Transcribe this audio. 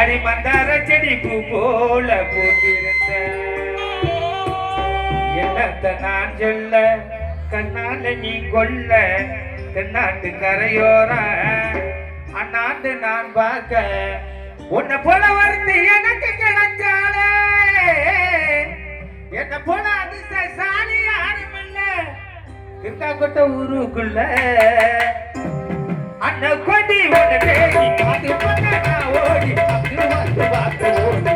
அடி மந்தார செடி பூ போல போட்டிருந்த என்னத்த நான் சொல்ல கண்ணால நீ கொல்ல தென்னாட்டு கரையோர அண்ணாண்டு நான் பார்க்க உன்னை போல வருது எனக்கு கிடைச்சால என்ன போல அதிர்ஷ்டசாலி யாரும் இல்ல இருக்கா கொட்ட ஊருக்குள்ள அண்ணன் கொடி ஒன்று தேடி அது பண்ண ஓடி அது வந்து பார்த்து ஓடி